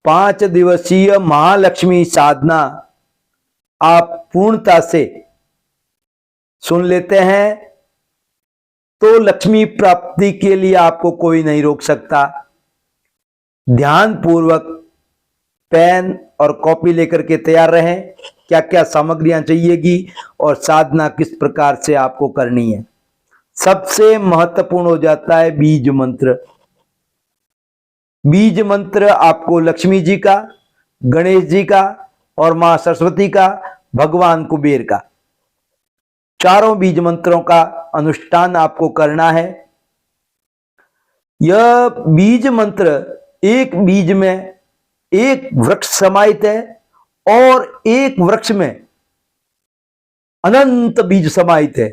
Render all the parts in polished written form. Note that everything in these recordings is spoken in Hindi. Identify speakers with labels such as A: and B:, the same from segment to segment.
A: 5 दिवसीय महालक्ष्मी साधना आप पूर्णता से सुन लेते हैं तो लक्ष्मी प्राप्ति के लिए आपको कोई नहीं रोक सकता। ध्यान पूर्वक पेन और कॉपी लेकर के तैयार रहें, क्या क्या सामग्रियां चाहिएगी और साधना किस प्रकार से आपको करनी है। सबसे महत्वपूर्ण हो जाता है बीज मंत्र। बीज मंत्र आपको लक्ष्मी जी का, गणेश जी का और मां सरस्वती का, भगवान कुबेर का, चारों बीज मंत्रों का अनुष्ठान आपको करना है। यह बीज मंत्र एक बीज में एक वृक्ष समाहित है और एक वृक्ष में अनंत बीज समाहित है।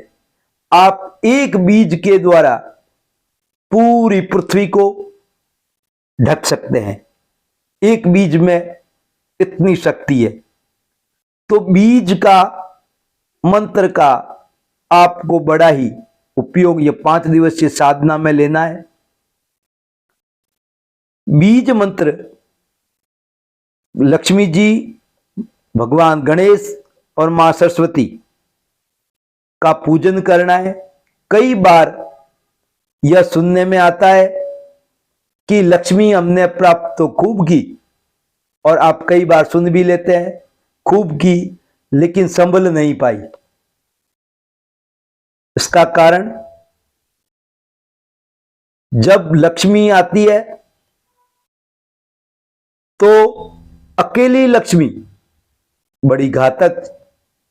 A: आप एक बीज के द्वारा पूरी पृथ्वी को ढक सकते हैं। एक बीज में इतनी शक्ति है। तो बीज का मंत्र का आपको बड़ा ही उपयोग ये 5 दिवसीय साधना में लेना है। बीज मंत्र लक्ष्मी जी, भगवान गणेश और मां सरस्वती का पूजन करना है। कई बार यह सुनने में आता है कि लक्ष्मी हमने प्राप्त तो खूब की, और आप कई बार सुन भी लेते हैं खूब की लेकिन संभल नहीं पाई। इसका कारण, जब लक्ष्मी आती है तो अकेली लक्ष्मी बड़ी घातक,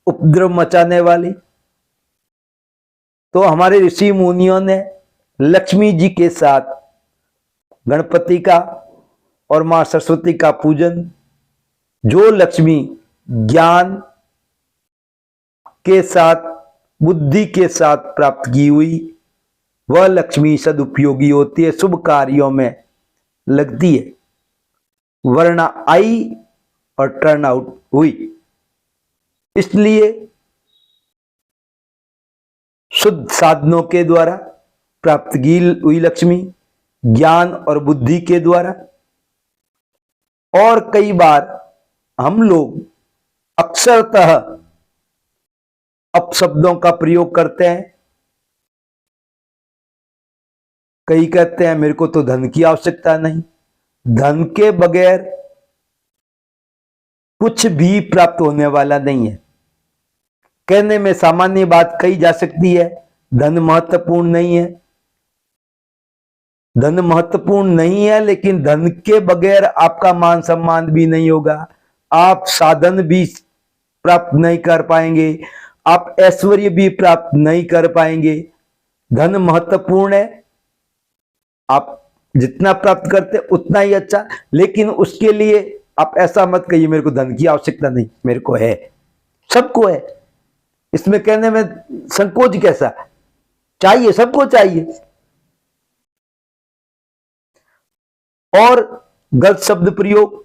A: उपद्रव मचाने वाली। तो हमारे ऋषि मुनियों ने लक्ष्मी जी के साथ गणपति का और मां सरस्वती का पूजन, जो लक्ष्मी ज्ञान के साथ, बुद्धि के साथ प्राप्त की हुई, वह लक्ष्मी सदुपयोगी होती है, शुभ कार्यों में लगती है, वरना आई और टर्न आउट हुई। इसलिए शुद्ध साधनों के द्वारा प्राप्त की हुई लक्ष्मी, ज्ञान और बुद्धि के द्वारा। और कई बार हम लोग अक्सरतः अपशब्दों का प्रयोग करते हैं। कई कहते हैं मेरे को तो धन की आवश्यकता नहीं। धन के बगैर कुछ भी प्राप्त होने वाला नहीं है। कहने में सामान्य बात कही जा सकती है, धन महत्वपूर्ण नहीं है। धन महत्वपूर्ण नहीं है, लेकिन धन के बगैर आपका मान सम्मान भी नहीं होगा, आप साधन भी प्राप्त नहीं कर पाएंगे, आप ऐश्वर्य भी प्राप्त नहीं कर पाएंगे। धन महत्वपूर्ण है, आप जितना प्राप्त करते उतना ही अच्छा, लेकिन उसके लिए आप ऐसा मत कहिए मेरे को धन की आवश्यकता नहीं, मेरे को है, सबको है। इसमें कहने में संकोच कैसा, चाहिए, सबको चाहिए। और गलत शब्द प्रयोग,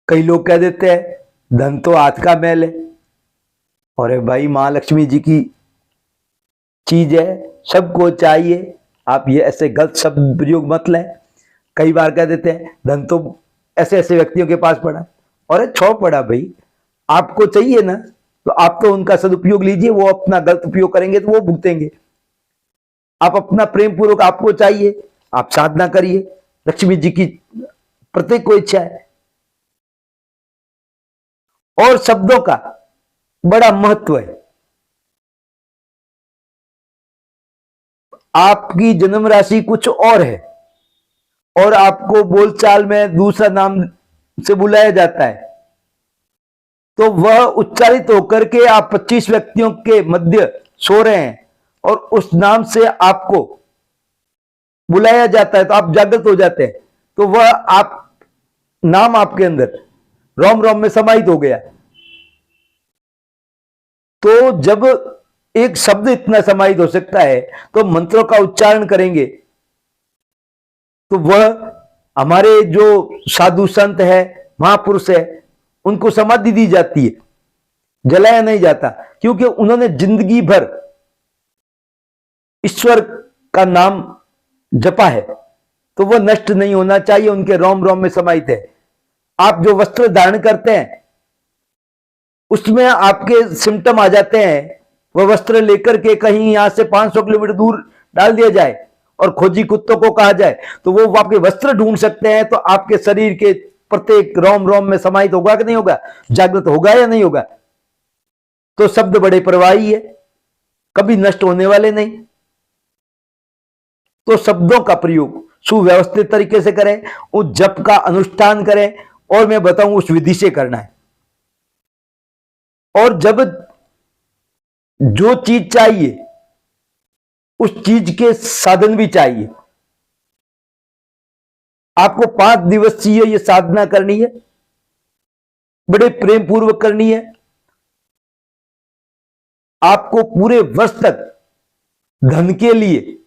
A: कई लोग कह देते हैं धन तो हाथ का मैल है। अरे भाई, मां लक्ष्मी जी की चीज है, सबको चाहिए। आप ये ऐसे गलत शब्द प्रयोग मत लें। कई बार कह देते हैं धन तो ऐसे ऐसे व्यक्तियों के पास पड़ा। और छोड़ पड़ा भाई, आपको चाहिए ना, तो आप तो उनका सदुपयोग लीजिए, वो अपना गलत उपयोग करेंगे तो वो भुगतेंगे। आप अपना प्रेम पूर्वक, आपको चाहिए, आप साधना करिए, लक्ष्मी जी की प्रत्येक को इच्छा है। और शब्दों का बड़ा महत्व है। आपकी जन्म राशि कुछ और है और आपको बोलचाल में दूसरा नाम से बुलाया जाता है, तो वह उच्चारित होकर के आप 25 व्यक्तियों के मध्य सो रहे हैं और उस नाम से आपको बुलाया जाता है, तो आप जागृत हो जाते हैं, तो वह आप नाम आपके अंदर रोम रोम में समाहित हो गया। तो जब एक शब्द इतना समाहित हो सकता है, तो मंत्रों का उच्चारण करेंगे तो वह हमारे जो साधु संत है, महापुरुष है, उनको समाधि दी जाती है, जलाया नहीं जाता, क्योंकि उन्होंने जिंदगी भर ईश्वर का नाम जपा है। तो वो नष्ट नहीं होना चाहिए, उनके रोम रोम में समाहित है। आप जो वस्त्र धारण करते हैं उसमें आपके सिम्टम आ जाते हैं, वह वस्त्र लेकर के कहीं यहां से 500 किलोमीटर दूर डाल दिया जाए और खोजी कुत्तों को कहा जाए तो वो आपके वस्त्र ढूंढ सकते हैं, तो आपके शरीर के प्रत्येक रोम रोम में समाहित होगा कि नहीं होगा, जागृत होगा या नहीं होगा। तो शब्द बड़े प्रवाही है, कभी नष्ट होने वाले नहीं। तो शब्दों का प्रयोग सुव्यवस्थित तरीके से करें, उस जप का अनुष्ठान करें, और मैं बताऊं उस विधि से करना है। और जब जो चीज चाहिए उस चीज के साधन भी चाहिए। आपको 5 दिवसीय ये साधना करनी है, बड़े प्रेम पूर्वक करनी है। आपको पूरे वर्ष तक धन के लिए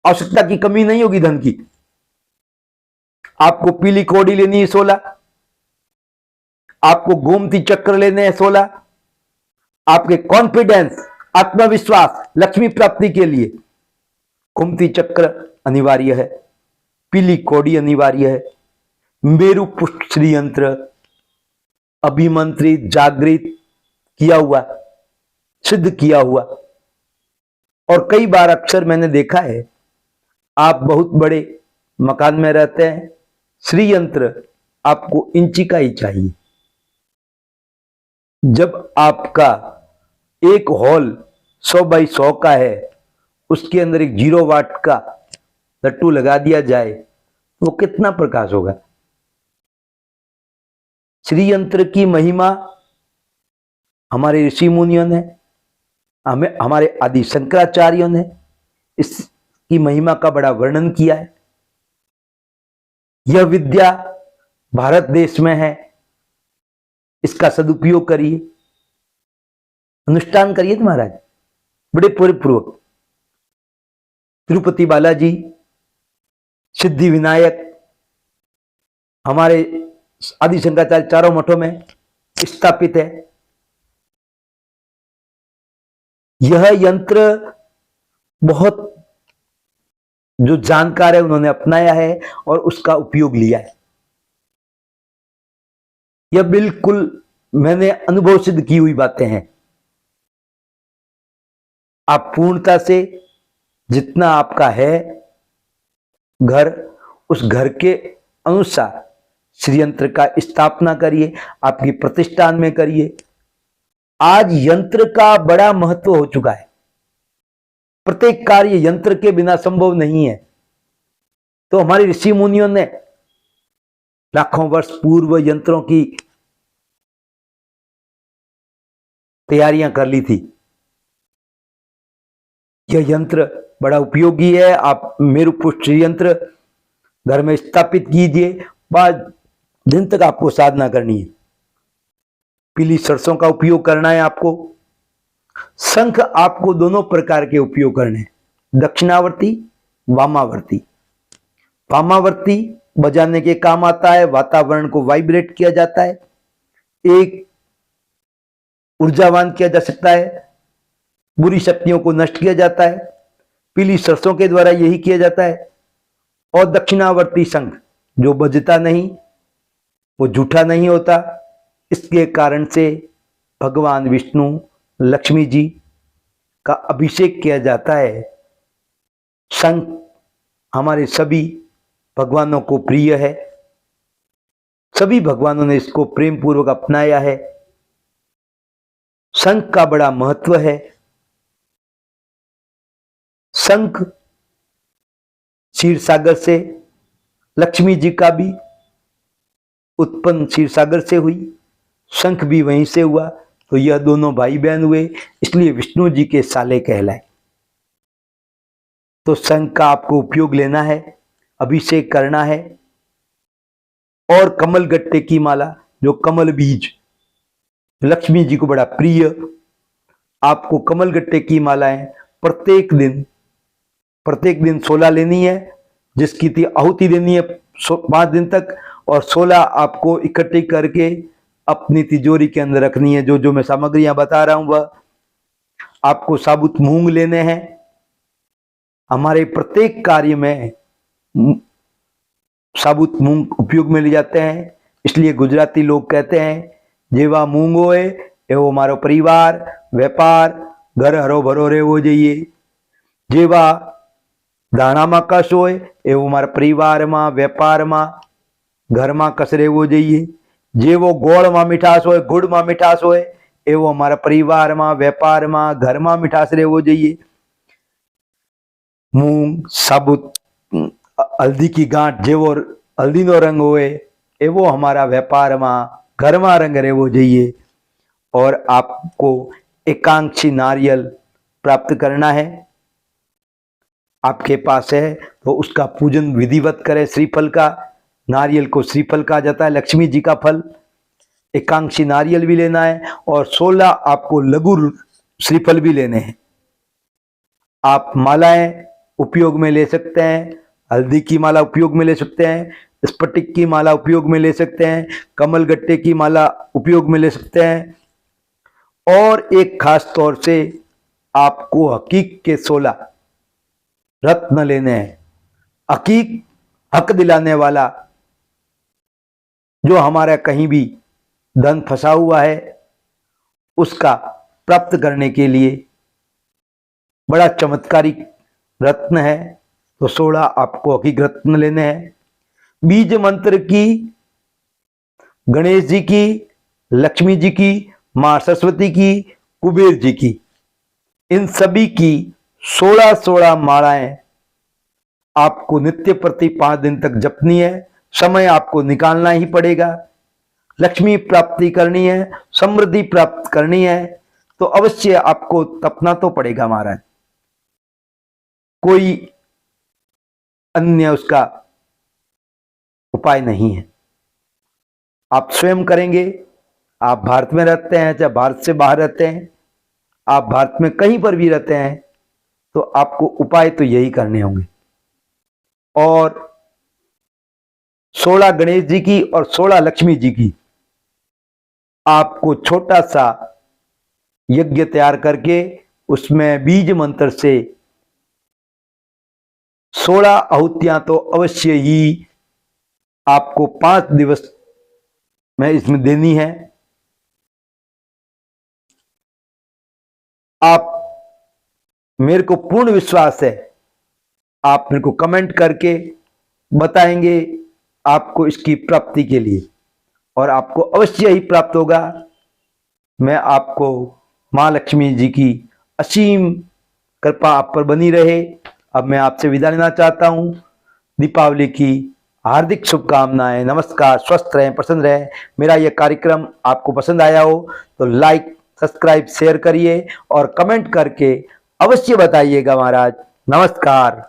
A: आवश्यकता की कमी नहीं होगी। धन की आपको पीली कौड़ी लेनी है 16, आपको गोमती चक्र लेने हैं 16, आपके कॉन्फिडेंस, आत्मविश्वास, लक्ष्मी प्राप्ति के लिए गोमती चक्र अनिवार्य है, पीली कौड़ी अनिवार्य है, मेरु पुष्प श्री यंत्र अभिमंत्रित, जागृत किया हुआ, सिद्ध किया हुआ। और कई बार अक्सर मैंने देखा है, आप बहुत बड़े मकान में रहते हैं, श्री यंत्र आपको इंची का ही चाहिए। जब आपका एक हॉल 100 बाई 100 का है, उसके अंदर एक 0 वाट का लट्टू लगा दिया जाए, वो कितना प्रकाश होगा। श्री यंत्र की महिमा हमारे ऋषि मुनियों ने, हमारे आदि शंकराचार्यों ने इसकी महिमा का बड़ा वर्णन किया है। यह विद्या भारत देश में है, इसका सदुपयोग करिए, अनुष्ठान करिए महाराज बड़े पूर्वक। तिरुपति बालाजी, सिद्धि विनायक, हमारे आदि शंकराचार्य चारों मठों में स्थापित है। यह यंत्र बहुत जो जानकार है उन्होंने अपनाया है और उसका उपयोग लिया है। यह बिल्कुल मैंने अनुभव सिद्ध की हुई बातें हैं। आप पूर्णता से जितना आपका है घर, उस घर के अनुसार श्री यंत्र का स्थापना करिए, आपकी प्रतिष्ठान में करिए। आज यंत्र का बड़ा महत्व हो चुका है, प्रत्येक कार्य यंत्र के बिना संभव नहीं है। तो हमारे ऋषि मुनियों ने लाखों वर्ष पूर्व यंत्रों की तैयारियां कर ली थी। यह यंत्र बड़ा उपयोगी है। आप मेरु पुष्प यंत्र घर में स्थापित कीजिए, 5 दिन तक आपको साधना करनी है। पीली सरसों का उपयोग करना है आपको। शंख आपको दोनों प्रकार के उपयोग करने हैं, दक्षिणावर्ती, वामावर्ती। वामावर्ती बजाने के काम आता है, वातावरण को वाइब्रेट किया जाता है, एक ऊर्जावान किया जा सकता है, बुरी शक्तियों को नष्ट किया जाता है। पीली सरसों के द्वारा यही किया जाता है। और दक्षिणावर्ती शंख जो बजता नहीं, वो झूठा नहीं होता, इसके कारण से भगवान विष्णु, लक्ष्मी जी का अभिषेक किया जाता है। शंख हमारे सभी भगवानों को प्रिय है, सभी भगवानों ने इसको प्रेम पूर्वक अपनाया है। शंख का बड़ा महत्व है। शंख क्षीर सागर से, लक्ष्मी जी का भी उत्पन्न क्षीर सागर से हुई, शंख भी वहीं से हुआ, तो यह दोनों भाई बहन हुए, इसलिए विष्णु जी के साले कहलाए। तो शंख का आपको उपयोग लेना है, अभिषेक करना है। और कमल गट्टे की माला, जो कमल बीज लक्ष्मी जी को बड़ा प्रिय, आपको कमल गट्टे की मालाएं प्रत्येक दिन 16 लेनी है, जिसकी आहुति देनी है 5 दिन तक, और 16 आपको इकट्ठी करके अपनी तिजोरी के अंदर रखनी है। जो मैं सामग्रियां बता रहा हूं वह आपको साबुत मूंग लेने हैं, हमारे प्रत्येक कार्य में साबुत मूंग उपयोग में ले जाते हैं। इसलिए गुजराती लोग कहते हैं, जेवा मूंग होए एवो मारो परिवार व्यापार घर हरो भरो રહેવો જોઈએ। जेवा दाणाમાં કસ હોય એવો મારા પરિવારમાં વેપારમાં ઘરમાં કસ રહેવો જોઈએ। જેવો ગોળમાં મીઠાશ હોય ગુડમાં મીઠાશ હોય એવો અમારા પરિવારમાં વેપારમાં ઘરમાં મીઠાશ રહેવો જોઈએ। मूंग साबुत हल्दी की गांठ जेवो हल्दीनो रंग होए एवो हमारा व्यापार में घर में रंग रहवो જોઈએ। और आपको एकांक्षी नारियल प्राप्त करना है। आपके पास है तो उसका पूजन विधिवत करें। श्रीफल का, नारियल को श्रीफल कहा जाता है, लक्ष्मी जी का फल। एकांक्षी नारियल भी लेना है और 16 आपको लघु श्रीफल भी लेने हैं। आप मालाएं उपयोग में ले सकते हैं, हल्दी की माला उपयोग में ले सकते हैं, स्फटिक की माला उपयोग में ले सकते हैं, कमल गट्टे की माला उपयोग में ले सकते हैं। और एक खास तौर से आपको हकीक के 16 रत्न लेने हैं। हकीक हक दिलाने वाला, जो हमारा कहीं भी धन फंसा हुआ है उसका प्राप्त करने के लिए बड़ा चमत्कारिक रत्न है। तो 16 आपको हकीक रत्न लेने हैं। बीज मंत्र की, गणेश जी की, लक्ष्मी जी की, मां सरस्वती की, कुबेर जी की, इन सभी की 16 मालाएं आपको नित्य प्रति 5 दिन तक जपनी है। समय आपको निकालना ही पड़ेगा। लक्ष्मी प्राप्ति करनी है, समृद्धि प्राप्त करनी है तो अवश्य आपको तपना तो पड़ेगा महाराज। कोई अन्य उसका उपाय नहीं है। आप स्वयं करेंगे। आप भारत में रहते हैं चाहे भारत से बाहर रहते हैं, आप भारत में कहीं पर भी रहते हैं तो आपको उपाय तो यही करने होंगे। और 16 गणेश जी की और 16 लक्ष्मी जी की आपको छोटा सा यज्ञ तैयार करके उसमें बीज मंत्र से 16 आहुतियां तो अवश्य ही आपको 5 दिवस में इसमें देनी है। आप, मेरे को पूर्ण विश्वास है, आप मेरे को कमेंट करके बताएंगे आपको इसकी प्राप्ति के लिए, और आपको अवश्य ही प्राप्त होगा। मैं आपको मां लक्ष्मी जी की असीम कृपा आप पर बनी रहे। अब मैं आपसे विदा लेना चाहता हूं। दीपावली की हार्दिक शुभकामनाएं। नमस्कार। स्वस्थ रहें, प्रसन्न रहें। मेरा यह कार्यक्रम आपको पसंद आया हो तो लाइक, सब्सक्राइब, शेयर करिए और कमेंट करके अवश्य बताइएगा महाराज। नमस्कार।